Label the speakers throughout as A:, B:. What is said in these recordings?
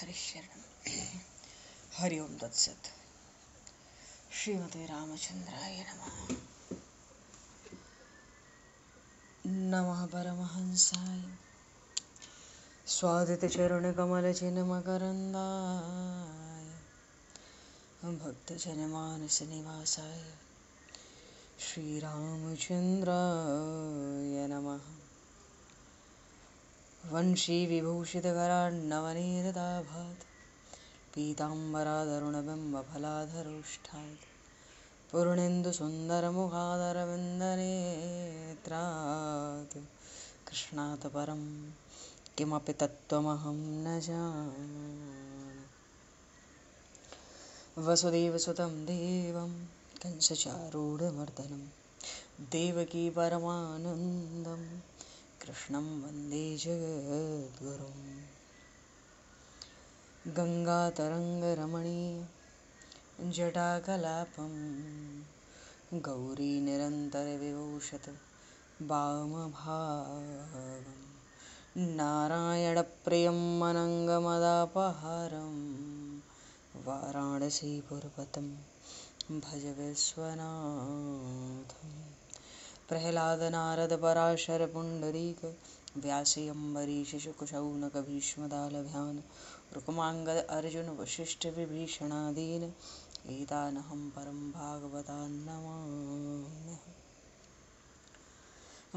A: हरिशरणं हरि ओम तत्सत। श्रीमते रामचंद्राय नमः। नमः परमहंसाय स्वादितचरणकमलचिन्मकरन्दाय भक्तजनमानसनिवासाय श्रीरामचन्द्राय नमः। वंशीविभूषितकरान्नवनीरदाभात् पीताम्बरादरुणबिम्बफलाधरोष्ठात् पूर्णेन्दुसुन्दरमुखादरविन्दनेत्रात् कृष्णात् परं किमपि तत्त्वमहं न जाने। वसुदेवसुतं देवं कंसचारूढमर्दनं देवकी परमानन्दं कृष्णं वन्दे जगद्गुरुं। गङ्गातरङ्गरमणीय जटाकलापं गौरीनिरन्तरविभूषत वामभागं नारायणप्रियं अनङ्गमदापहारं वाराणसीपुरपतं भज विश्वनाथं। प्रह्लादनारदपराशरपुण्डरीक व्यासि अम्बरीशशुकशौनकभीष्मदालभ्यान् रुक्माङ्गद अर्जुन वसिष्ठ विभीषणादीन् एतानहं परं भागवतान् नमाम्यहम्।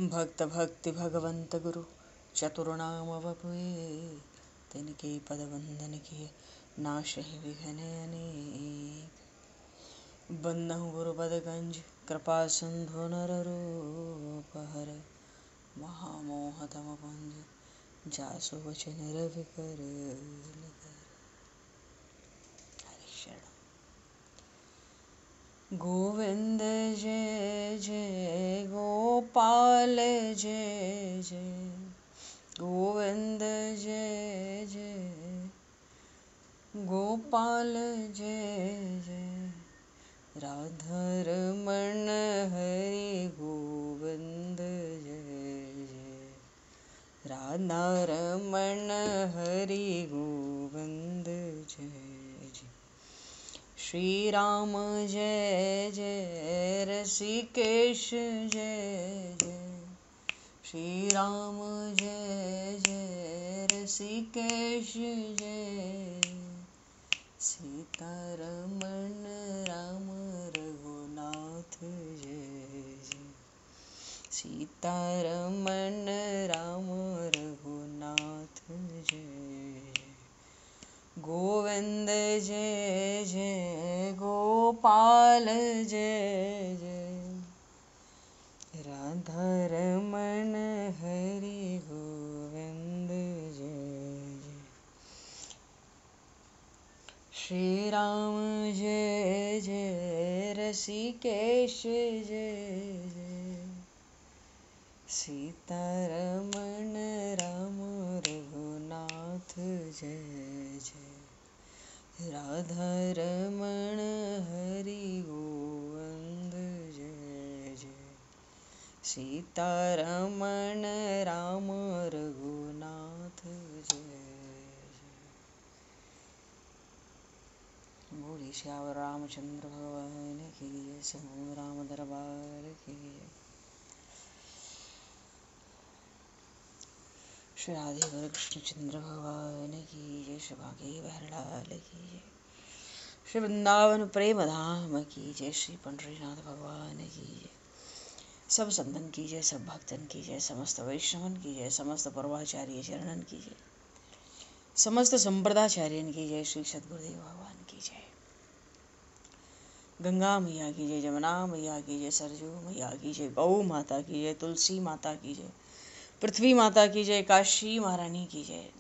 A: भक्त भक्ति भगवंत गुरु चतुर्नाम वपुए तिनके पद वंदन किए नाशहि विघ्न अनेक। बंदहु गुरुपद गंज कृपा सिंधु नररूप हर महामोह तम पुंज जासु वचन रवि कर। गोविंद जय जय गोपाल जय जय गोविंद जय जय गोपाल जय जय राधारमण हरि गोविंद जय जय राधारमण हरि गोविंद जय जय। श्री राम जय जय ऋषिकेश जय जय श्री राम जय जय ऋषिकेश जय सीतारमण राम रघुनाथ जय जय सीतारमण राम रघुनाथ जय। गोविंद जय जय गोपाल जय जय राधारमण हरि गोविंद जय जय। श्री राम जय जय ऋषिकेश जय जय सीतारमण राम रघुनाथ जय जय राधारमण हरि गोविंद जय जय सीतारमण राम रघुनाथ जय जय। बोलिए श्यावर रामचंद्र भगवान की जय। समूह राम दरबार की जय। श्री राधे वर कृष्णचंद्र भगवान की जय। श्री भागे बहरलाल की जय। श्री वृंदावन प्रेम धाम की जय। श्री पंडरीनाथ भगवान की जय। सब संतन की जय, सब भक्तन की जय, समस्त वैष्णवन की जय, समस्त पूर्वाचार्य चरणन की जय, समस्त संप्रदाचार्यन की जय। श्री सद्गुरुदेव भगवान की जय। गंगा मैया की जय, जमुना मैया की जय, सरजू मैया की जय, गौ माता की जय, तुलसी माता की जय, पृथ्वी माता की जय, काशी महारानी की जय।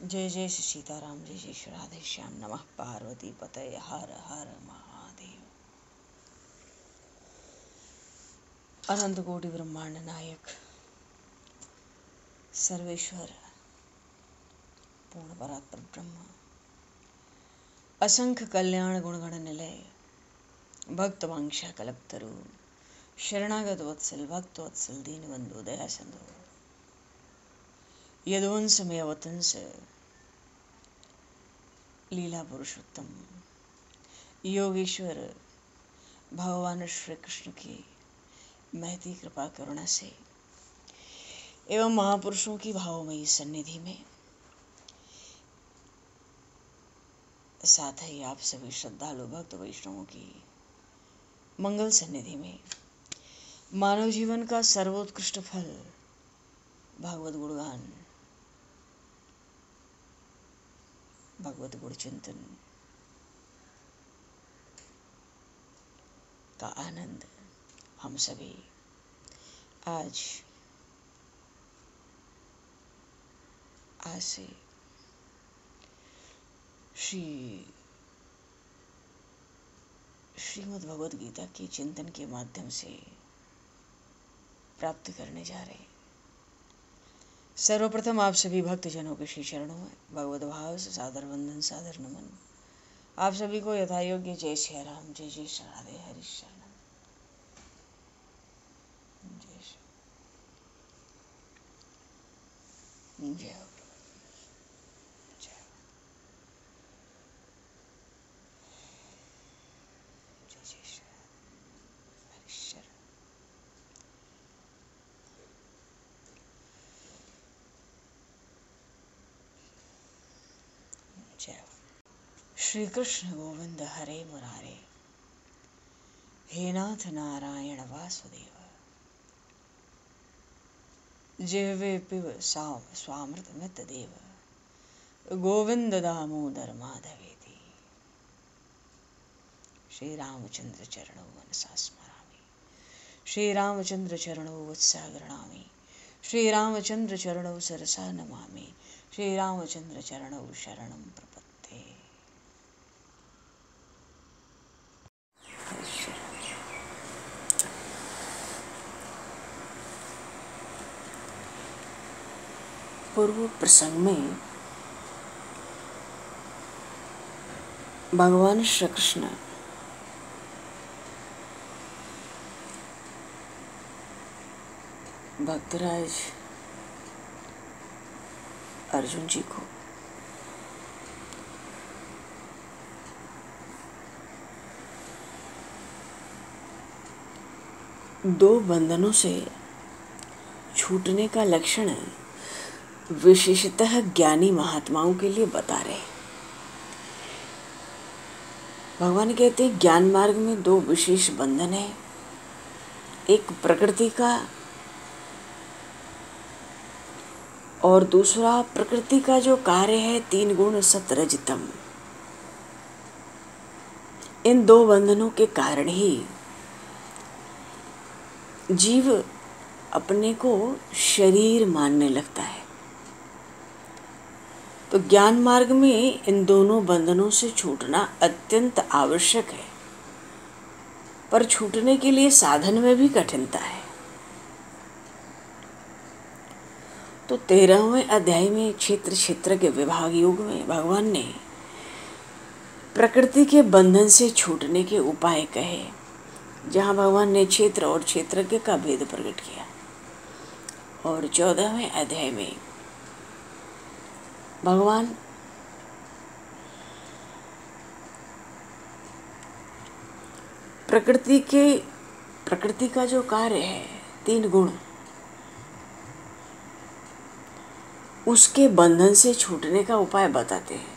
A: जय जय श्री सीताराम, जय जय श्री राधे श्याम। नमः पार्वती पतये हर हर महादेव। अनंत कोटि ब्रह्मांड नायक सर्वेश्वर पूर्ण परात्पर ब्रह्म असंख्य कल्याण गुणगण निलय भक्त वांछा कल्पतरु शरणागत वत्सल भक्त वत्सल दीनबंधु दया सिंधु यदुवंश में अवतंस लीला पुरुषोत्तम योगेश्वर भगवान श्री कृष्ण की महती कृपा करुणा से एवं महापुरुषों की भावमयी सन्निधि में, साथ ही आप सभी श्रद्धालु भक्त वैष्णवों की मंगल सन्निधि में, मानव जीवन का सर्वोत्कृष्ट फल भागवत गुणगान, भगवत गुण चिंतन का आनंद हम सभी आज से श्रीमद् भगवद गीता के चिंतन के माध्यम से प्राप्त करने जा रहे हैं। सर्वप्रथम आप सभी भक्तजनों के श्री चरणों में भगवत भाव से सादर वंदन, सादर नमन। आप सभी को यथा योग्य जय श्री राम, जय जय श्री राधे, हरि शरणम, जय श्री जय हो। श्री कृष्ण गोविंद हरे मुरारे, हे नाथ नारायण वासुदेव, जिह्वे पिब स्वामृतमित देव, गोविंद दामोदर माधवेति। श्री रामचंद्र चरणौ मनसा स्मरामि, श्री रामचंद्र चरणौ वत्सा गृह्णामि, श्री रामचंद्र चरणौ सरसा नमामि, श्री रामचंद्र चरणौ शरणं प्रपद्ये। पूर्व प्रसंग में भगवान श्री कृष्ण भक्तराज अर्जुन जी को दो बंधनों से छूटने का लक्षण विशेषतः ज्ञानी महात्माओं के लिए बता रहे। भगवान कहते हैं ज्ञान मार्ग में दो विशेष बंधन है, एक प्रकृति का और दूसरा प्रकृति का जो कार्य है 3 गुण सत्व रज तम। इन दो बंधनों के कारण ही जीव अपने को शरीर मानने लगता है। तो ज्ञान मार्ग में इन दोनों बंधनों से छूटना अत्यंत आवश्यक है, पर छूटने के लिए साधन में भी कठिनता है। तो 13वें अध्याय में क्षेत्र क्षेत्र के विभाग योग में भगवान ने प्रकृति के बंधन से छूटने के उपाय कहे, जहाँ भगवान ने क्षेत्र और क्षेत्रज्ञ का भेद प्रकट किया। और 14वें अध्याय में भगवान प्रकृति का जो कार्य है 3 गुण, उसके बंधन से छूटने का उपाय बताते हैं।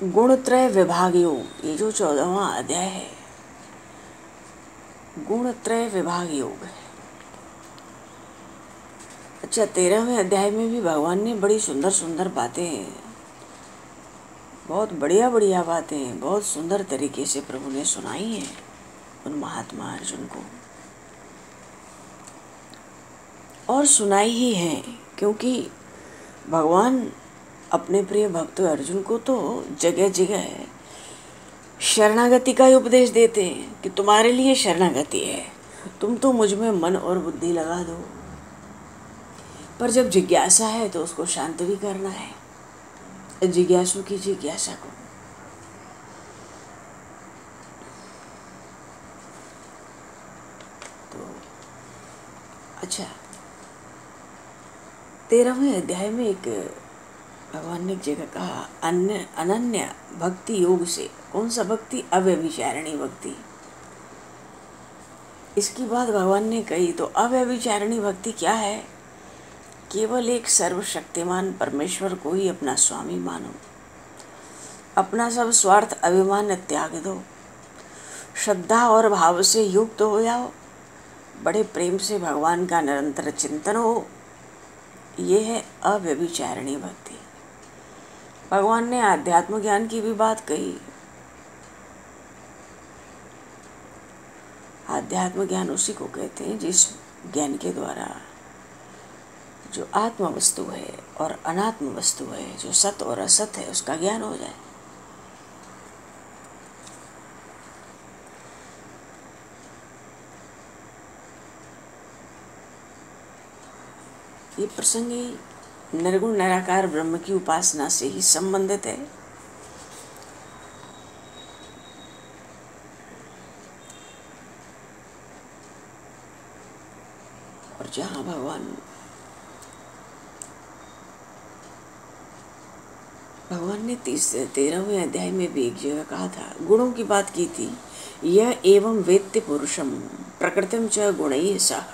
A: गुणत्रय विभाग योग, ये जो 14वां अध्याय है गुणत्रय विभाग योग है। अच्छा, 13वें अध्याय में भी भगवान ने बड़ी सुंदर सुंदर बातें, बहुत बढ़िया बढ़िया बातें बहुत सुंदर तरीके से प्रभु ने सुनाई हैं उन महात्मा अर्जुन को, और सुनाई ही है क्योंकि भगवान अपने प्रिय भक्त अर्जुन को तो जगह जगह शरणागति का ही उपदेश देते हैं कि तुम्हारे लिए शरणागति है, तुम तो मुझ में मन और बुद्धि लगा दो। पर जब जिज्ञासा है तो उसको शांत भी करना है, जिज्ञासु की जिज्ञासा को। तो अच्छा, 13वें अध्याय में एक भगवान ने एक जगह कहा, अनन्य भक्ति योग से। कौन सा भक्ति? अव्यभिचारिणी भक्ति। इसकी बात भगवान ने कही। तो अव्यभिचारिणी भक्ति क्या है? केवल एक सर्वशक्तिमान परमेश्वर को ही अपना स्वामी मानो, अपना सब स्वार्थ अभिमान त्याग दो, श्रद्धा और भाव से युक्त हो जाओ, बड़े प्रेम से भगवान का निरंतर चिंतन हो। ये है अव्यभिचारिणी भक्ति। भगवान ने आध्यात्म ज्ञान की भी बात कही। आध्यात्म ज्ञान उसी को कहते हैं जिस ज्ञान के द्वारा जो आत्म वस्तु है और अनात्म वस्तु है, जो सत और असत है, उसका ज्ञान हो जाए। ये प्रसंग ही निर्गुण निराकार ब्रह्म की उपासना से ही संबंधित है। और जहाँ भगवान ने 13वें अध्याय में भी एक जगह कहा था, गुणों की बात की थी। यह एवं वेत्य पुरुषम प्रकृतिम च गुणैः सह।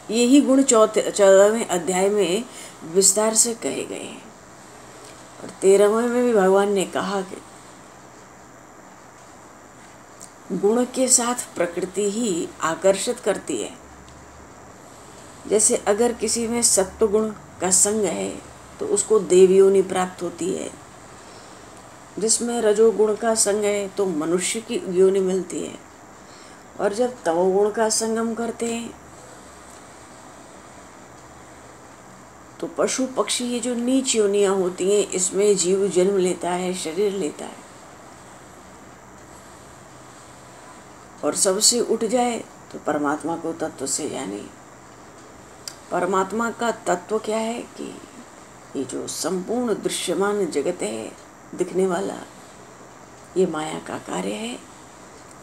A: यही गुण 14वें अध्याय में विस्तार से कहे गए हैं। और 13वें में भी भगवान ने कहा कि गुण के साथ प्रकृति ही आकर्षित करती है। जैसे अगर किसी में सत्व गुण का संग है तो उसको देव योनि प्राप्त होती है, जिसमें रजोगुण का संग है तो मनुष्य की योनि मिलती है। और जब तमोगुण का संगम करते हैं तो पशु पक्षी, ये जो नीच योनियां होती हैं, इसमें जीव जन्म लेता है, शरीर लेता है। और सबसे उठ जाए तो परमात्मा को तत्व से जाने। परमात्मा का तत्व क्या है कि ये जो संपूर्ण दृश्यमान जगत है, दिखने वाला, ये माया का कार्य है,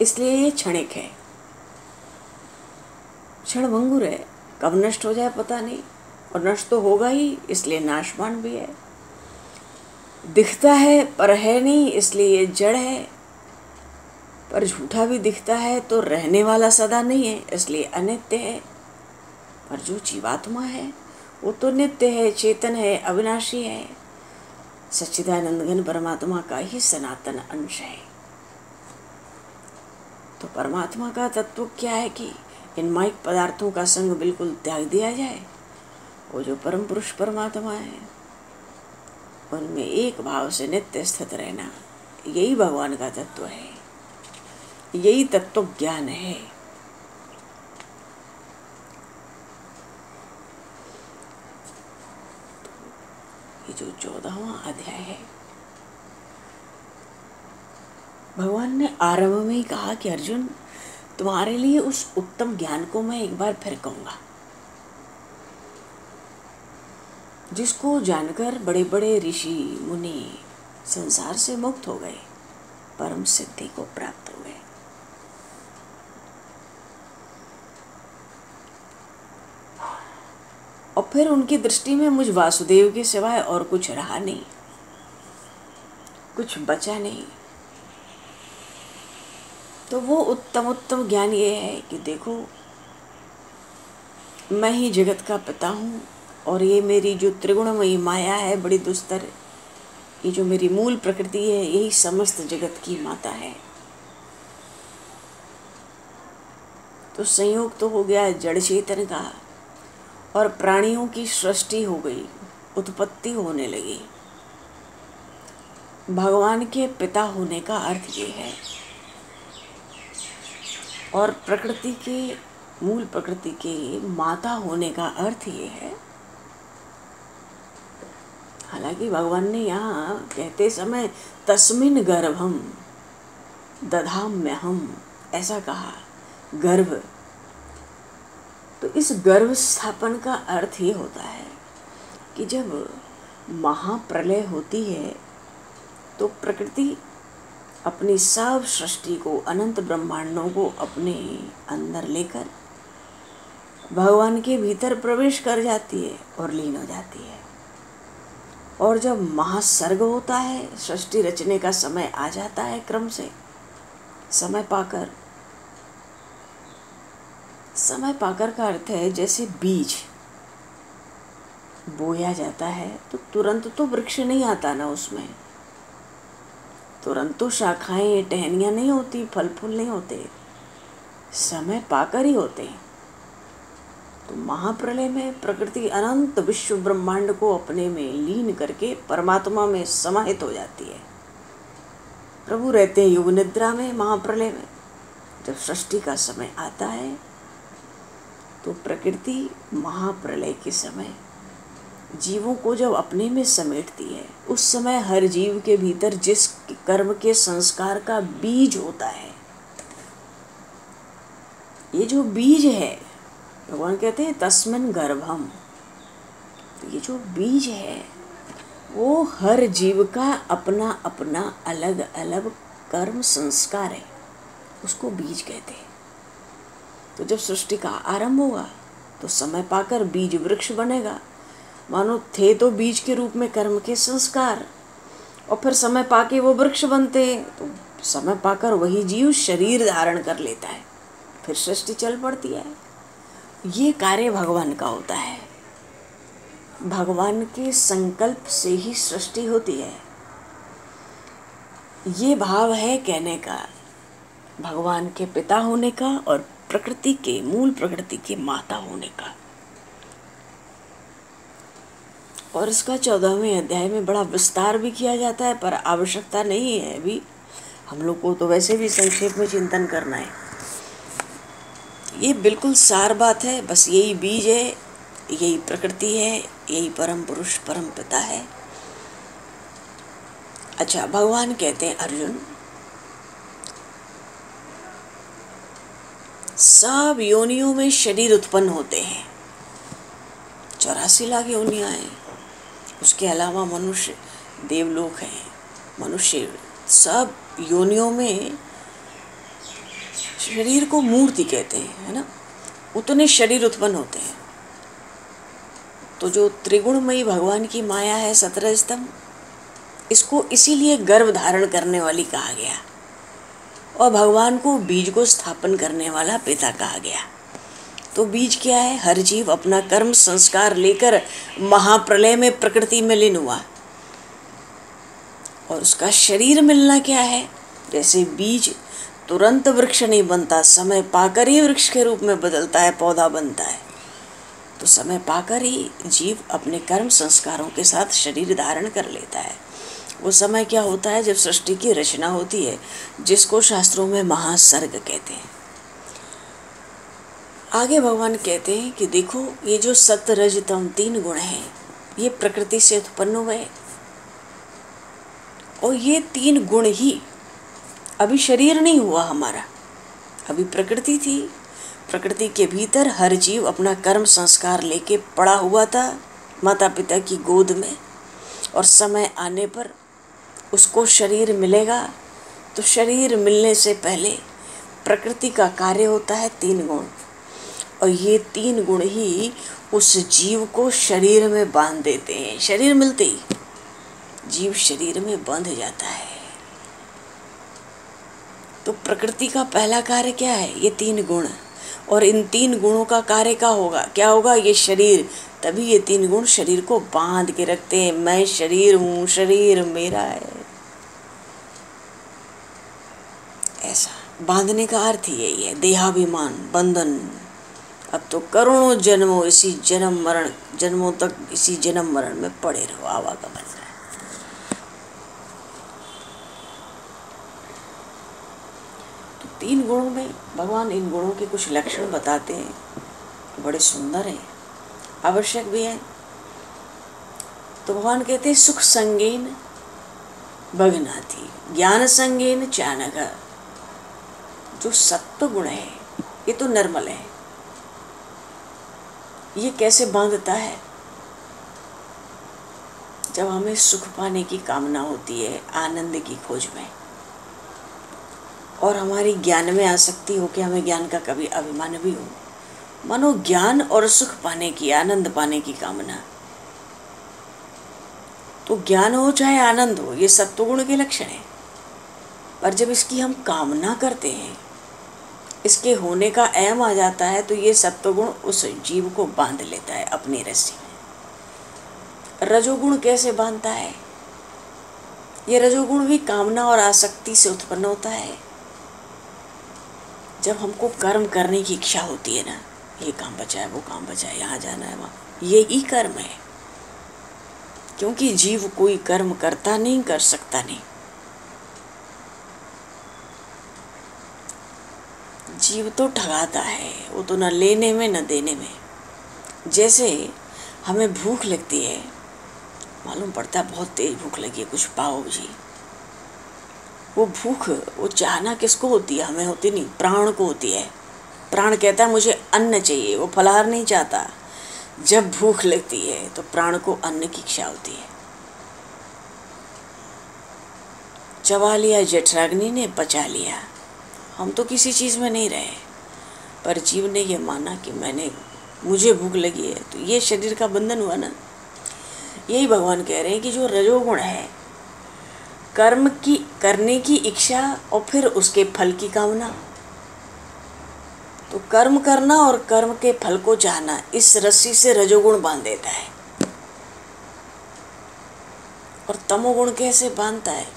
A: इसलिए ये क्षणिक है, क्षणभंगुर है। कब नष्ट हो जाए पता नहीं, और नष्ट तो होगा ही, इसलिए नाशवान भी है। दिखता है पर है नहीं, इसलिए ये जड़ है। पर झूठा भी दिखता है तो रहने वाला सदा नहीं है, इसलिए अनित्य है। पर जो जीवात्मा है वो तो नित्य है, चेतन है, अविनाशी है, सच्चिदानंद घन परमात्मा का ही सनातन अंश है। तो परमात्मा का तत्व क्या है कि इन माइक पदार्थों का संग बिल्कुल त्याग दिया जाए। वो जो परम पुरुष परमात्मा है, उनमें एक भाव से नित्य स्थित रहना, यही भगवान का तत्व है, यही तत्व ज्ञान है। ये जो 14वां अध्याय है, भगवान ने आरंभ में ही कहा कि अर्जुन, तुम्हारे लिए उस उत्तम ज्ञान को मैं एक बार फिर कहूंगा, जिसको जानकर बड़े बड़े ऋषि मुनि संसार से मुक्त हो गए, परम सिद्धि को प्राप्त हो गए। और फिर उनकी दृष्टि में मुझ वासुदेव के सिवाय और कुछ रहा नहीं, कुछ बचा नहीं। तो वो उत्तम ज्ञान ये है कि देखो, मैं ही जगत का पिता हूँ, और ये मेरी जो त्रिगुणमयी माया है, बड़ी दुस्तर, ये जो मेरी मूल प्रकृति है, यही समस्त जगत की माता है। तो संयोग तो हो गया जड़ चेतन का, और प्राणियों की सृष्टि हो गई, उत्पत्ति होने लगी। भगवान के पिता होने का अर्थ ये है, और प्रकृति के, मूल प्रकृति के माता होने का अर्थ ये है। हालांकि भगवान ने यहाँ कहते समय तस्मिन् गर्भम दधाम्यहम् ऐसा कहा, गर्भ। तो इस गर्भ स्थापन का अर्थ ये होता है कि जब महाप्रलय होती है तो प्रकृति अपनी सब सृष्टि को, अनंत ब्रह्मांडों को अपने अंदर लेकर भगवान के भीतर प्रवेश कर जाती है और लीन हो जाती है। और जब महासर्ग होता है, सृष्टि रचने का समय आ जाता है, क्रम से समय पाकर का अर्थ है जैसे बीज बोया जाता है तो तुरंत तो वृक्ष नहीं आता ना, उसमें तुरंत तो शाखाएं टहनियाँ नहीं होती, फल फूल नहीं होते, समय पाकर ही होते हैं। तो महाप्रलय में प्रकृति अनंत विश्व ब्रह्मांड को अपने में लीन करके परमात्मा में समाहित हो जाती है। प्रभु रहते हैं युग निद्रा में। महाप्रलय में जब सृष्टि का समय आता है तो प्रकृति महाप्रलय के समय जीवों को जब अपने में समेटती है, उस समय हर जीव के भीतर जिस कर्म के संस्कार का बीज होता है, ये जो बीज है, भगवान कहते हैं तस्मिन् गर्भम, तो ये जो बीज है वो हर जीव का अपना अपना अलग अलग कर्म संस्कार है, उसको बीज कहते हैं। तो जब सृष्टि का आरंभ होगा तो समय पाकर बीज वृक्ष बनेगा। मानो थे तो बीज के रूप में कर्म के संस्कार, और फिर समय पाके वो वृक्ष बनते हैं, तो समय पाकर वही जीव शरीर धारण कर लेता है, फिर सृष्टि चल पड़ती है। ये कार्य भगवान का होता है। भगवान के संकल्प से ही सृष्टि होती है। ये भाव है कहने का, भगवान के पिता होने का और प्रकृति के, मूल प्रकृति के माता होने का। और इसका 14वें अध्याय में बड़ा विस्तार भी किया जाता है, पर आवश्यकता नहीं है अभी, हम लोग को तो वैसे भी संक्षेप में चिंतन करना है। ये बिल्कुल सार बात है, बस यही बीज है, यही प्रकृति है, यही परम पुरुष परम पिता है। अच्छा, भगवान कहते हैं अर्जुन, सब योनियों में शरीर उत्पन्न होते हैं, 84 लाख योनियां हैं, उसके अलावा मनुष्य, देवलोक हैं, मनुष्य, सब योनियों में शरीर को मूर्ति कहते हैं, है ना, उतने शरीर उत्पन्न होते हैं। तो जो त्रिगुणमयी भगवान की माया है 17 स्तंभ, इसको इसीलिए गर्भ धारण करने वाली कहा गया, और भगवान को बीज को स्थापन करने वाला पिता कहा गया। तो बीज क्या है? हर जीव अपना कर्म संस्कार लेकर महाप्रलय में प्रकृति में लीन हुआ, और उसका शरीर मिलना क्या है? जैसे बीज तुरंत वृक्ष नहीं बनता, समय पाकर ही वृक्ष के रूप में बदलता है, पौधा बनता है। तो समय पाकर ही जीव अपने कर्म संस्कारों के साथ शरीर धारण कर लेता है। वो समय क्या होता है? जब सृष्टि की रचना होती है, जिसको शास्त्रों में महासर्ग कहते हैं। आगे भगवान कहते हैं कि देखो, ये जो सत्व रज तम 3 गुण हैं, ये प्रकृति से उत्पन्न हुए, और ये 3 गुण ही, अभी शरीर नहीं हुआ हमारा, अभी प्रकृति थी। प्रकृति के भीतर हर जीव अपना कर्म संस्कार लेके पड़ा हुआ था माता पिता की गोद में, और समय आने पर उसको शरीर मिलेगा। तो शरीर मिलने से पहले प्रकृति का कार्य होता है 3 गुण, और ये 3 गुण ही उस जीव को शरीर में बांध देते हैं। शरीर मिलते ही जीव शरीर में बंध जाता है। तो प्रकृति का पहला कार्य क्या है? ये 3 गुण, और इन 3 गुणों का कार्य क्या होगा? ये शरीर, तभी ये 3 गुण शरीर को बांध के रखते हैं। मैं शरीर हूँ, शरीर मेरा है, ऐसा बांधने का अर्थ यही है, देहाभिमान, बंधन। अब तो करोड़ों जन्मों इसी जन्मों तक इसी जन्म मरण में पड़े रहो, आवागमन है। तो 3 गुणों में भगवान इन गुणों के कुछ लक्षण बताते हैं, बड़े सुंदर हैं, आवश्यक भी हैं। तो भगवान कहते हैं, सुख संगेन भगनाति, ज्ञान संगेन चानघ। जो सत्व गुण है, ये तो निर्मल है, ये कैसे बांधता है? जब हमें सुख पाने की कामना होती है, आनंद की खोज में, और हमारी ज्ञान में आसक्ति हो कि हमें ज्ञान का कभी अभिमान भी हो, मानो ज्ञान और सुख पाने की, आनंद पाने की कामना। तो ज्ञान हो चाहे आनंद हो, ये सत्वगुण के लक्षण है। पर जब इसकी हम कामना करते हैं, इसके होने का एम आ जाता है, तो ये सत्वगुण उस जीव को बांध लेता है अपनी रस्सी में। रजोगुण कैसे बांधता है? ये रजोगुण भी कामना और आसक्ति से उत्पन्न होता है। जब हमको कर्म करने की इच्छा होती है ना, ये काम बचा है, वो काम बचा है, यहाँ जाना है, वहाँ, ये ही कर्म है। क्योंकि जीव कोई कर्म करता नहीं, कर सकता नहीं। जीव तो ठगाता है, वो तो न लेने में न देने में। जैसे हमें भूख लगती है, मालूम पड़ता है बहुत तेज भूख लगी है, कुछ पाओ जी। वो भूख, वो चाहना किसको होती है? हमें होती नहीं, प्राण को होती है। प्राण कहता है मुझे अन्न चाहिए, वो फलाहार नहीं चाहता। जब भूख लगती है तो प्राण को अन्न की इच्छा होती है। चबा लिया जठराग्नि ने, पचा लिया। हम तो किसी चीज़ में नहीं रहे, पर जीव ने ये माना कि मुझे भूख लगी है, तो ये शरीर का बंधन हुआ ना। यही भगवान कह रहे हैं कि जो रजोगुण है, कर्म की करने की इच्छा और फिर उसके फल की कामना, तो कर्म करना और कर्म के फल को चाहना, इस रस्सी से रजोगुण बांध देता है। और तमोगुण कैसे बांधता है?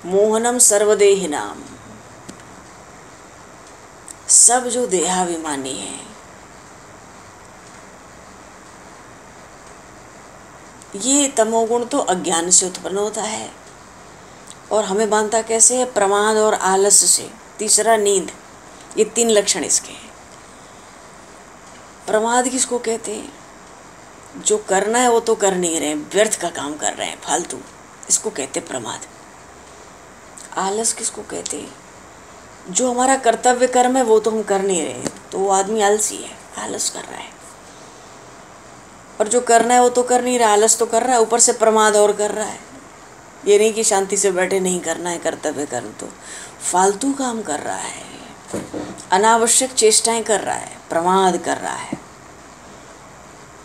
A: मोहनम सर्वदेहिनाम, सब जो देहाभिमानी है, ये तमोगुण तो अज्ञान से उत्पन्न होता है। और हमें बांधता कैसे है? प्रमाद और आलस्य से। तीसरा नींद। ये 3 लक्षण इसके हैं। प्रमाद किसको कहते हैं? जो करना है वो तो कर नहीं रहे, व्यर्थ का काम कर रहे हैं, फालतू, इसको कहते प्रमाद। आलस किसको कहते हैं? जो हमारा कर्तव्य कर्म है वो तो हम कर नहीं रहे, तो वो आदमी आलसी है, आलस कर रहा है। और जो करना है वो तो कर नहीं रहा, आलस तो कर रहा है, ऊपर से प्रमाद और कर रहा है। ये नहीं कि शांति से बैठे नहीं करना है कर्तव्य कर्म, तो फालतू काम कर रहा है, अनावश्यक चेष्टाएं कर रहा है, प्रमाद कर रहा है।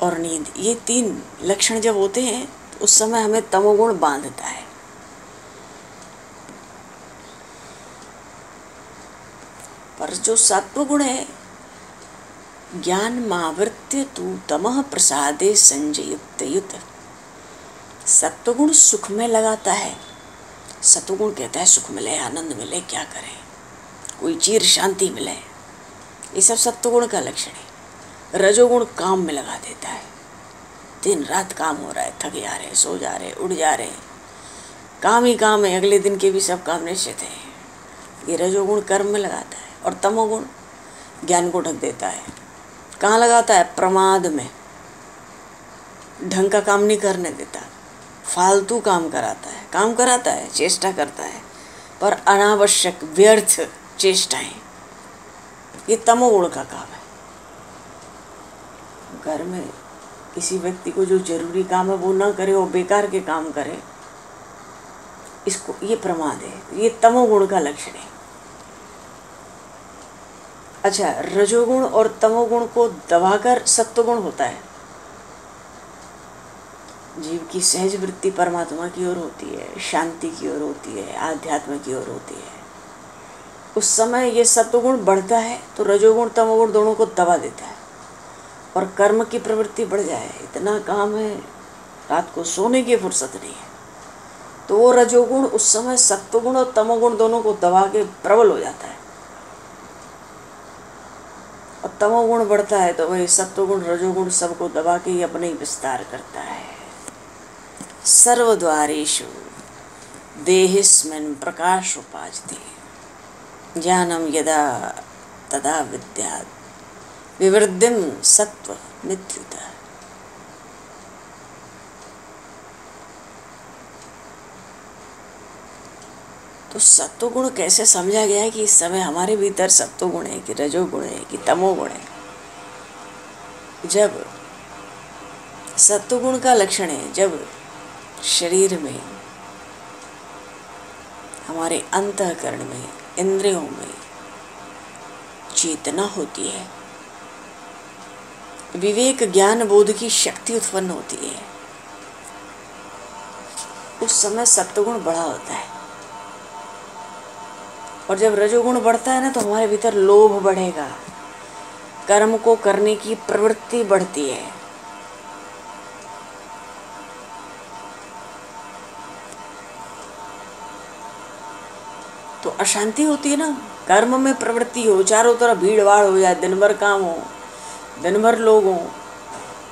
A: और नींद, ये 3 लक्षण जब होते हैं तो उस समय हमें तमोगुण बांधता है। पर जो सत्वगुण है, ज्ञान मावृत्य तू तमः प्रसादे संजयुक्त युत, सत्वगुण सुख में लगाता है। सत्वगुण कहता है सुख मिले, आनंद मिले, क्या करें, कोई चीर शांति मिले, ये सब सत्वगुण का लक्षण है। रजोगुण काम में लगा देता है, दिन रात काम हो रहा है, थक जा रहे, सो जा रहे, उड़ जा रहे, काम ही काम है, अगले दिन के भी सब काम निश्चित है। ये रजोगुण कर्म में लगाता है। और तमोगुण ज्ञान को ढक देता है। कहाँ लगाता है? प्रमाद में, ढंग का काम नहीं करने देता, फालतू काम कराता है, चेष्टा करता है, पर अनावश्यक व्यर्थ चेष्टाएं, ये तमोगुण का काम है। घर में किसी व्यक्ति को जो जरूरी काम है वो ना करे, वो बेकार के काम करे, इसको ये प्रमाद है, ये तमोगुण का लक्षण है। अच्छा, रजोगुण और तमोगुण को दबाकर सत्वगुण होता है। जीव की सहज वृत्ति परमात्मा की ओर होती है, शांति की ओर होती है, आध्यात्म की ओर होती है। उस समय ये सत्वगुण बढ़ता है तो रजोगुण तमोगुण दोनों को दबा देता है और कर्म की प्रवृत्ति बढ़ जाए। इतना काम है, रात को सोने की फुर्सत नहीं है, तो वो रजोगुण उस समय सत्वगुण और तमोगुण दोनों को दबा के प्रबल हो जाता है। और तमोगुण बढ़ता है तो वही सत्वगुण रजोगुण सबको दबा के ही अपने ही विस्तार करता है। सर्वद्वारेषु देहिस्मिन् प्रकाशोपाजते ज्ञानं यदा तदा विद्यात् विवृद्धिं सत्त्वमित्युत। तो सत्वगुण कैसे समझा गया है कि इस समय हमारे भीतर सत्वगुण है कि रजोगुण है कि तमोगुण है। जब सत्वगुण का लक्षण है, जब शरीर में, हमारे अंतःकरण में, इंद्रियों में चेतना होती है, विवेक ज्ञान बोध की शक्ति उत्पन्न होती है, उस समय सत्वगुण बड़ा होता है। और जब रजोगुण बढ़ता है ना, तो हमारे भीतर लोभ बढ़ेगा, कर्म को करने की प्रवृत्ति बढ़ती है। तो अशांति होती है ना, कर्म में प्रवृत्ति हो, चारों तरफ भीड़ भाड़ हो जाए, दिन भर काम हो, दिन भर लोग हों,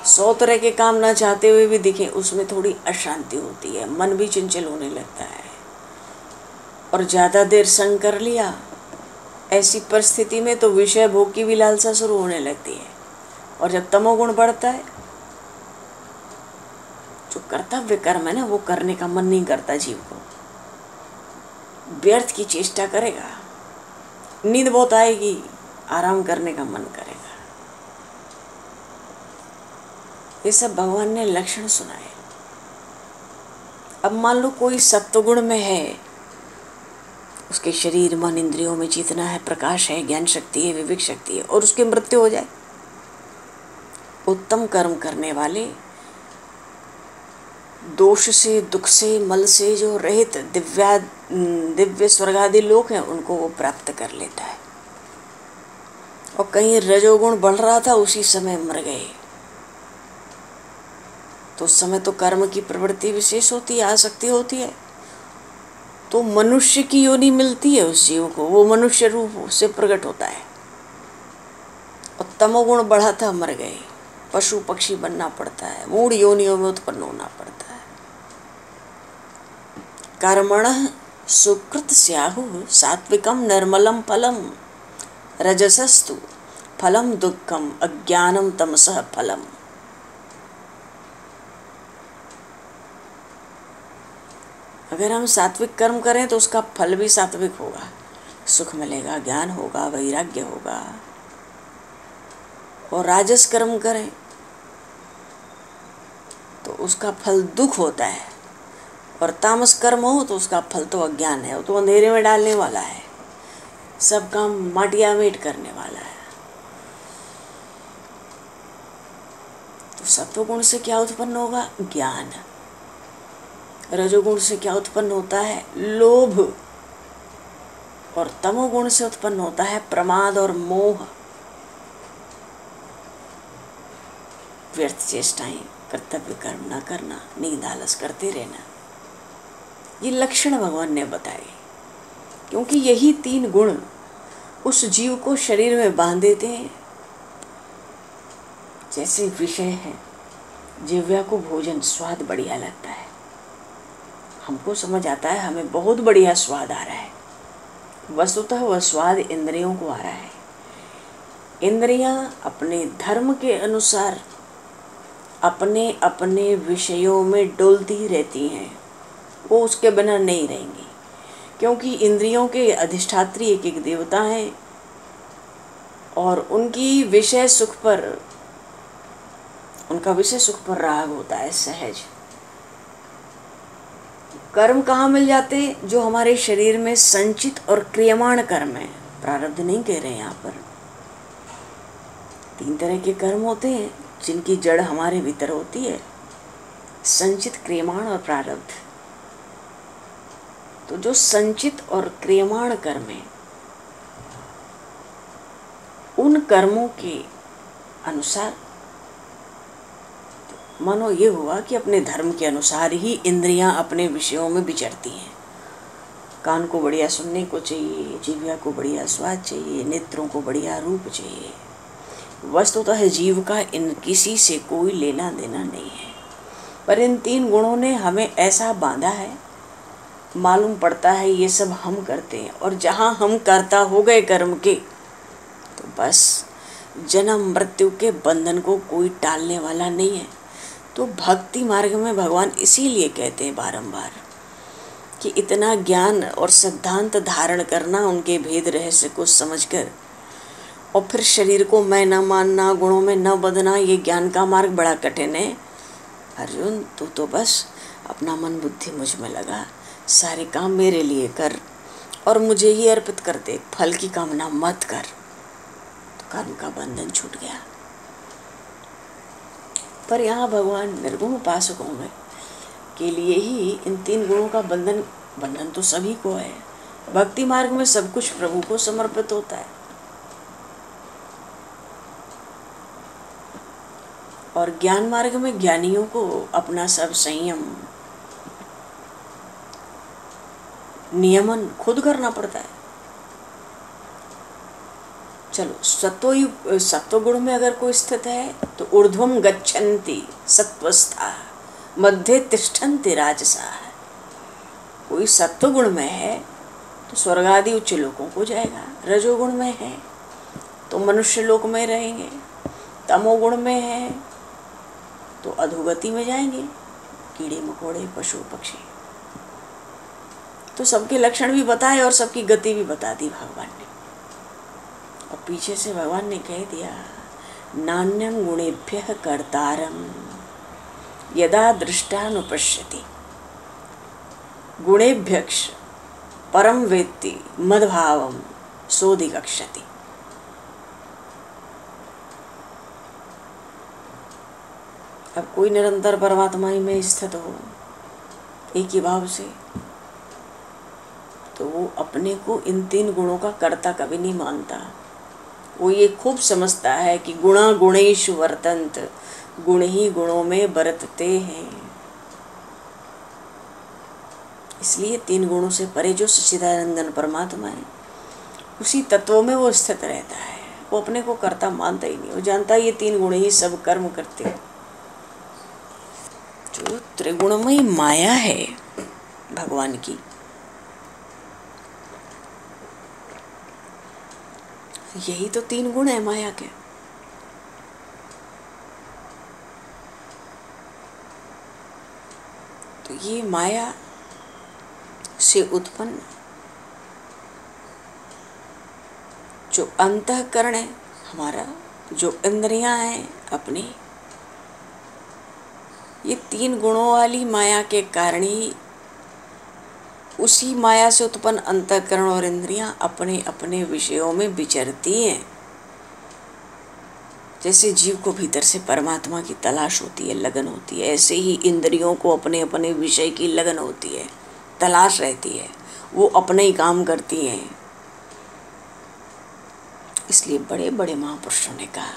A: 100 तरह के काम ना चाहते हुए भी दिखें, उसमें थोड़ी अशांति होती है, मन भी चंचल होने लगता है। और ज़्यादा देर संग कर लिया, ऐसी परिस्थिति में तो विषय भोग की भी लालसा शुरू होने लगती है। और जब तमोगुण बढ़ता है, जो कर्तव्य कर्म है ना, वो करने का मन नहीं करता जीव को, व्यर्थ की चेष्टा करेगा, नींद बहुत आएगी, आराम करने का मन करेगा। ये सब भगवान ने लक्षण सुनाए। अब मान लो कोई सत्वगुण में है, उसके शरीर मन इंद्रियों में चेतना है, प्रकाश है, ज्ञान शक्ति है, विवेक शक्ति है, और उसकी मृत्यु हो जाए। उत्तम कर्म करने वाले दोष से, दुख से, मल से जो रहित दिव्य स्वर्ग आदि लोक हैं, उनको वो प्राप्त कर लेता है। और कहीं रजोगुण बढ़ रहा था, उसी समय मर गए, तो उस समय तो कर्म की प्रवृत्ति विशेष होती है, आसक्ति होती है, तो मनुष्य की योनि मिलती है उस जीव को, वो मनुष्य रूप से प्रकट होता है। और तमोगुण बढ़ा था, मर गए, पशु पक्षी बनना पड़ता है, मूढ़ योनियों में उत्पन्न होना पड़ता है। कर्मणः सुकृत स्याहुः सात्विकम निर्मलम फलम रजसस्तु फलम दुःखम अज्ञानम तमसः फलम। अगर हम सात्विक कर्म करें तो उसका फल भी सात्विक होगा, सुख मिलेगा, ज्ञान होगा, वैराग्य होगा। और राजस कर्म करें तो उसका फल दुख होता है, और तामस कर्म हो तो उसका फल तो अज्ञान है, वो तो अंधेरे में डालने वाला है, सब काम माटिया मेट करने वाला है। तो सत्वगुण से क्या उत्पन्न होगा? ज्ञान। रजोगुण से क्या उत्पन्न होता है? लोभ। और तमोगुण से उत्पन्न होता है प्रमाद और मोह, व्यर्थ चेष्टाएं, कर्तव्य कर्म न करना, नींद आलस करते रहना। ये लक्षण भगवान ने बताए, क्योंकि यही 3 गुण उस जीव को शरीर में बांध देते हैं। जैसे विषय है, जिह्वा को भोजन स्वाद बढ़िया लगता है, हमको समझ आता है हमें बहुत बढ़िया स्वाद आ रहा है, वस्तुतः वह स्वाद इंद्रियों को आ रहा है। इंद्रियां अपने धर्म के अनुसार अपने अपने विषयों में डोलती रहती हैं, वो उसके बिना नहीं रहेंगी, क्योंकि इंद्रियों के अधिष्ठात्री एक एक देवता हैं, और उनकी विषय सुख पर, उनका विषय सुख पर राग होता है सहज। कर्म कहाँ मिल जाते हैं? जो हमारे शरीर में संचित और क्रियमाण कर्म है, प्रारब्ध नहीं कह रहे यहाँ पर। 3 तरह के कर्म होते हैं जिनकी जड़ हमारे भीतर होती है, संचित, क्रियमाण और प्रारब्ध। तो जो संचित और क्रियमाण कर्म है, उन कर्मों के अनुसार मानो ये हुआ कि अपने धर्म के अनुसार ही इंद्रियां अपने विषयों में विचरती हैं। कान को बढ़िया सुनने को चाहिए, जिह्वा को बढ़िया स्वाद चाहिए, नेत्रों को बढ़िया रूप चाहिए। वस्तुतः जीव का इन किसी से कोई लेना देना नहीं है, पर इन 3 गुणों ने हमें ऐसा बांधा है, मालूम पड़ता है ये सब हम करते हैं, और जहाँ हम कर्ता हो गए कर्म के, तो बस जन्म मृत्यु के बंधन को कोई टालने वाला नहीं है। तो भक्ति मार्ग में भगवान इसीलिए कहते हैं बारंबार कि इतना ज्ञान और सिद्धांत धारण करना, उनके भेद रहस्य को समझकर, और फिर शरीर को मैं न मानना, गुणों में न बदना, ये ज्ञान का मार्ग बड़ा कठिन है। अर्जुन, तू तो बस अपना मन बुद्धि मुझ में लगा, सारे काम मेरे लिए कर और मुझे ही अर्पित कर दे, फल की कामना मत कर, तो कर्म का बंधन छूट गया। पर यहाँ भगवान निर्गुण उपासकों में के लिए ही इन 3 गुणों का बंधन तो सभी को है। भक्ति मार्ग में सब कुछ प्रभु को समर्पित होता है, और ज्ञान मार्ग में ज्ञानियों को अपना सब संयम नियमन खुद करना पड़ता है। चलो, सत्व गुण में अगर कोई स्थित है तो ऊर्ध्वम गच्छन्ति सत्वस्था मध्य तिष्ठन्ति राजसा। कोई सत्व गुण में है तो स्वर्ग आदि उच्च लोकों को जाएगा, रजोगुण में है तो मनुष्य लोक में रहेंगे, तमोगुण में है तो अधोगति में जाएंगे, कीड़े मकोड़े पशु पक्षी। तो सबके लक्षण भी बताए और सबकी गति भी बता दी भगवान ने। और पीछे से भगवान ने कह दिया, नान्यम गुणेभ्यः कर्तारम यदा दृष्टानुपश्यति गुणेभ्यक्ष परम वेत्ति मद्भावम सोऽधिगच्छति। अब कोई निरंतर परमात्मा ही में स्थित हो एक ही भाव से, तो वो अपने को इन 3 गुणों का कर्ता कभी नहीं मानता। वो ये खूब समझता है कि गुणा गुणेषु वर्तन्त, गुण ही गुणों में बरतते हैं। इसलिए 3 गुणों से परे जो सच्चिदानंदन परमात्मा है, उसी तत्व में वो स्थित रहता है। वो अपने को कर्ता मानता ही नहीं, वो जानता है ये 3 गुण ही सब कर्म करते हैं। जो त्रिगुणमयी माया है भगवान की, यही तो 3 गुण है माया के। तो ये माया से उत्पन्न जो अंतःकरण है हमारा, जो इंद्रियां हैं अपनी, ये 3 गुणों वाली माया के कारण ही उसी माया से उत्पन्न अंतःकरण और इंद्रियां अपने अपने विषयों में विचरती हैं। जैसे जीव को भीतर से परमात्मा की तलाश होती है, लगन होती है, ऐसे ही इंद्रियों को अपने अपने विषय की लगन होती है, तलाश रहती है, वो अपने ही काम करती हैं। इसलिए बड़े बड़े महापुरुषों ने कहा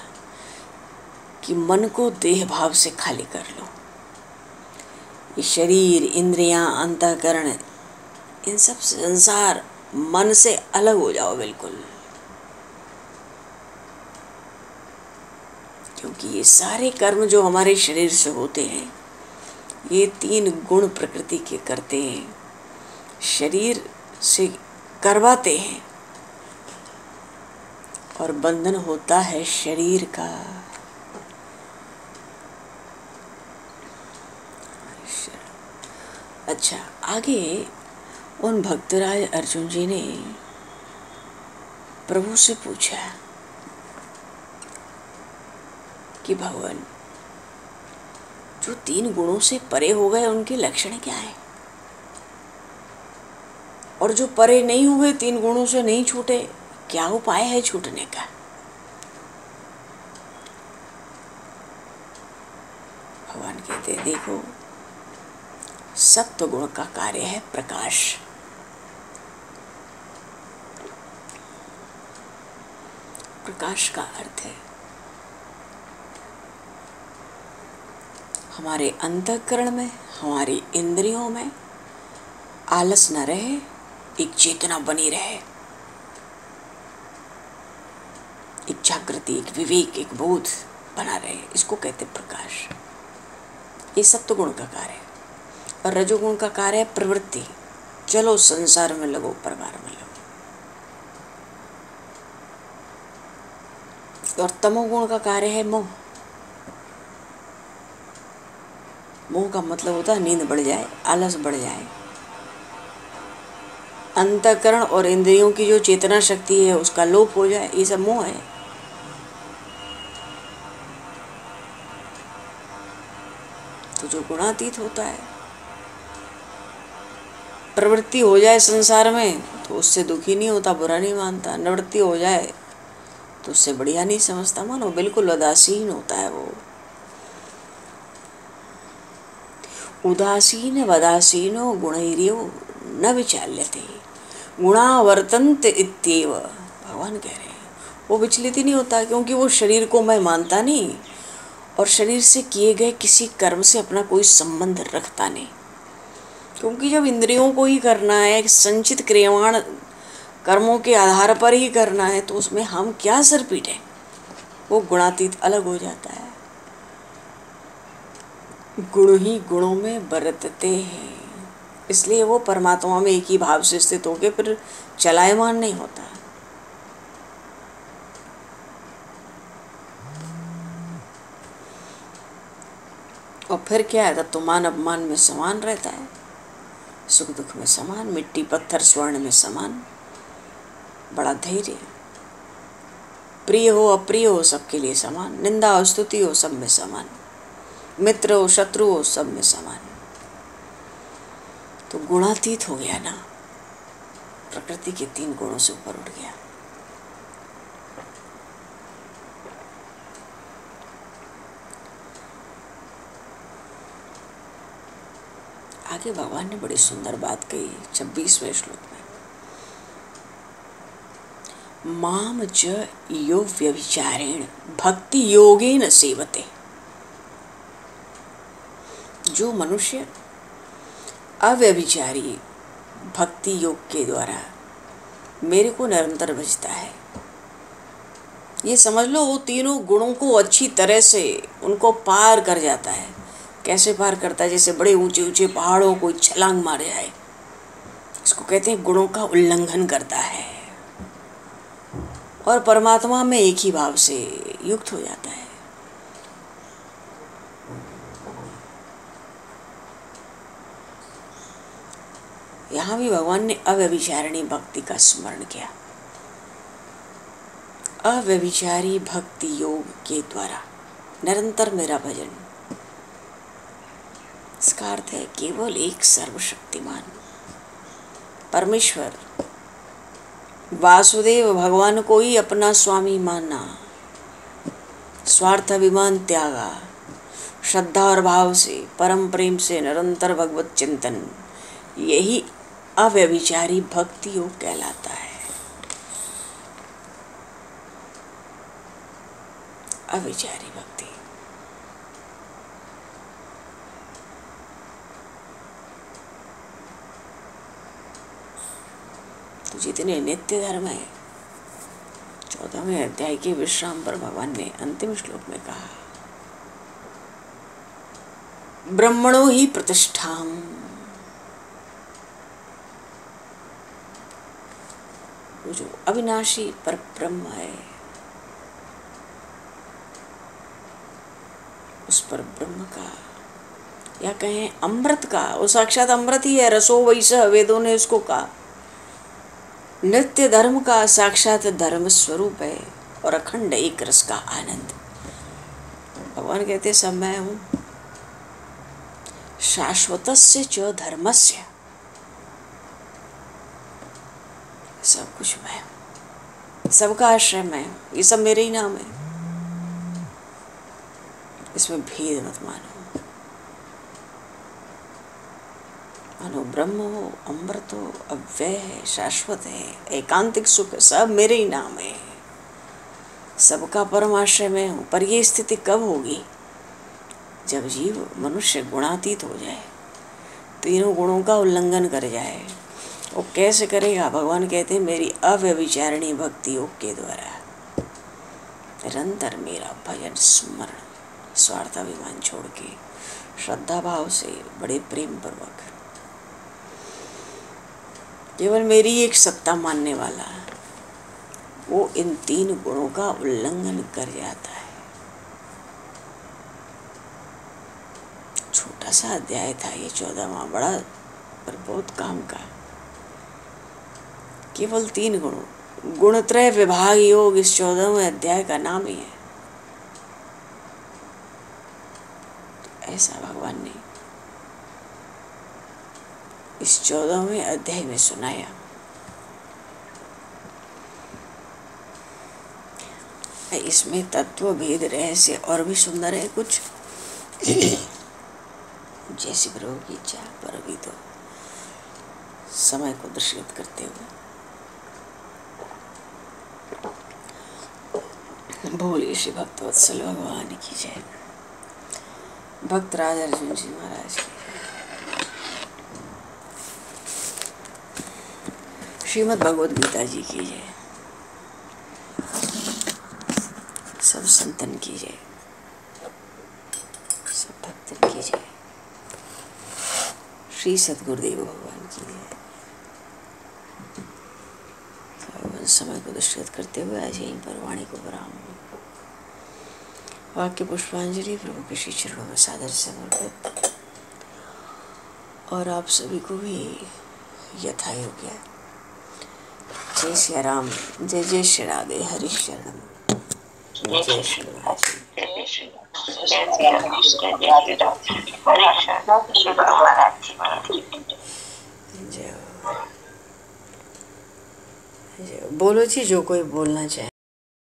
A: कि मन को देह भाव से खाली कर लो। ये शरीर, इंद्रियां, अंतःकरण, इन सब संसार मन से अलग हो जाओ बिल्कुल, क्योंकि ये सारे कर्म जो हमारे शरीर से होते हैं, ये 3 गुण प्रकृति के करते हैं, शरीर से करवाते हैं, और बंधन होता है शरीर का। अच्छा, आगे उन भक्तराज अर्जुन जी ने प्रभु से पूछा कि भगवान, जो 3 गुणों से परे हो गए उनके लक्षण क्या है, और जो परे नहीं हुए, 3 गुणों से नहीं छूटे, क्या उपाय है छूटने का। भगवान कहते, देखो, सत्व गुण का कार्य है प्रकाश। प्रकाश का अर्थ है हमारे अंतःकरण में, हमारी इंद्रियों में आलस न रहे, एक चेतना बनी रहे, एक जागृति, एक विवेक, एक बोध बना रहे, इसको कहते प्रकाश। ये सत्व गुण का कार्य है। और रजोगुण का कार्य है प्रवृत्ति, चलो संसार में लगो, परिवार में लगो। और तमोगुण का कार्य है मोह। मोह का मतलब होता है नींद बढ़ जाए, आलस बढ़ जाए, अंतःकरण और इंद्रियों की जो चेतना शक्ति है उसका लोप हो जाए, ये सब मोह है। तो जो गुणातीत होता है, प्रवृत्ति हो जाए संसार में तो उससे दुखी नहीं होता, बुरा नहीं मानता, निवृत्ति हो जाए तो उससे बढ़िया नहीं समझता, मानो बिल्कुल उदासीन होता है वो। उदासीन वदासीनो गुणैर्यो न विचाल्यते गुणा वर्तन्ते इत्येव। भगवान कह रहे हैं वो विचलित ही नहीं होता, क्योंकि वो शरीर को मैं मानता नहीं और शरीर से किए गए किसी कर्म से अपना कोई संबंध रखता नहीं। क्योंकि जब इंद्रियों को ही करना है, संचित क्रियमाण कर्मों के आधार पर ही करना है, तो उसमें हम क्या सर पीटें। वो गुणातीत अलग हो जाता है। गुण ही गुणों में बरतते हैं, इसलिए वो परमात्मा में एक ही भाव से स्थित होकर फिर चलायमान नहीं होता। और फिर क्या है, तब तो मान अपमान में समान रहता है, सुख दुख में समान, मिट्टी पत्थर स्वर्ण में समान, बड़ा धैर्य। प्रिय हो अप्रिय हो सबके लिए समान, निंदा हो स्तुति हो सब में समान, मित्र हो शत्रु हो सब में समान। तो गुणातीत हो गया ना, प्रकृति के 3 गुणों से ऊपर उठ गया। आगे भगवान ने बड़ी सुंदर बात कही 26वें श्लोक में, माम च यो व्यभिचारेण भक्ति योगेन सेवते। जो मनुष्य अव्यभिचारी भक्ति योग के द्वारा मेरे को निरंतर भजता है, ये समझ लो वो तीनों गुणों को अच्छी तरह से उनको पार कर जाता है। कैसे पार करता है? जैसे बड़े ऊंचे ऊंचे पहाड़ों को छलांग मार जाए, इसको कहते हैं गुणों का उल्लंघन करता है और परमात्मा में एक ही भाव से युक्त हो जाता है। यहाँ भी भगवान ने अव्यभिचारिणी भक्ति का स्मरण किया। अव्यभिचारी भक्ति योग के द्वारा निरंतर मेरा भजन, इसका अर्थ है केवल एक सर्वशक्तिमान परमेश्वर वासुदेव भगवान को ही अपना स्वामी मानना, स्वार्थ अभिमान त्यागा, श्रद्धा और भाव से परम प्रेम से निरंतर भगवत चिंतन, यही अव्यभिचारी भक्ति योग कहलाता है। अविचारी भक्ति। तो जितने नित्य धर्म है, 14वें अध्याय के विश्राम पर भगवान ने अंतिम श्लोक में कहा, ब्रह्मणो ही प्रतिष्ठाम। वो जो अविनाशी पर ब्रह्म है, उस पर ब्रह्म का या कहें अमृत का, वो साक्षात अमृत ही है। रसो वैसा वेदों ने उसको कहा। नित्य धर्म का साक्षात धर्म स्वरूप है और अखंड एक रस का आनंद। भगवान कहते सब मैं हूँ। शाश्वतस्य च धर्मस्य, सब कुछ मैं हूँ, सबका आश्रय मैं हूँ, ये सब मेरे ही नाम है, इसमें भेद मत मानो। मानो ब्रह्म हो, अमृत हो, अव्यय है, शाश्वत है, एकांतिक सुख है, सब मेरे ही नाम है, सबका परमाश्रय मैं हूँ। पर ये स्थिति कब होगी? जब जीव मनुष्य गुणातीत हो जाए, तीनों गुणों का उल्लंघन कर जाए। वो कैसे करेगा? भगवान कहते हैं मेरी अव्यभिचारिणी भक्ति योग के द्वारा निरंतर मेरा भजन स्मरण, स्वार्थाभिमान छोड़ के श्रद्धा भाव से बड़े प्रेम पूर्वक केवल मेरी एक सत्ता मानने वाला, वो इन 3 गुणों का उल्लंघन कर जाता है। छोटा सा अध्याय था ये 14वां, बड़ा पर बहुत काम का। केवल 3 गुणों, गुणत्रय विभाग योग इस 14वें अध्याय का नाम ही है। ऐसा भगवान ने इस 14वें अध्याय में सुनाया। इसमें तत्व भेद रहस्य और भी सुंदर है कुछ। जैसी प्रभु की इच्छा। पर अभी तो समय को दर्शित करते हुए बोलिए श्री भक्तवत्सल भगवान की जय। भक्त राज अर्जुन जी महाराज की। श्रीमद् भगवद गीता जी की जय। सब संतन की जय, सब भक्तन की जय। श्री सद्गुरुदेव भगवान की जय। समय को दर्शित करते हुए आज यहीं पर वाणी को विराम। वाक्य पुष्पांजलि प्रभु के श्री चरणों में सादर समर्पित। और आप सभी को भी यथा योग्य जय श्री राम, जय जय श्री राधे, हरि शरणम, जय श्री राधे, जय। बोलो जी जो कोई बोलना चाहे।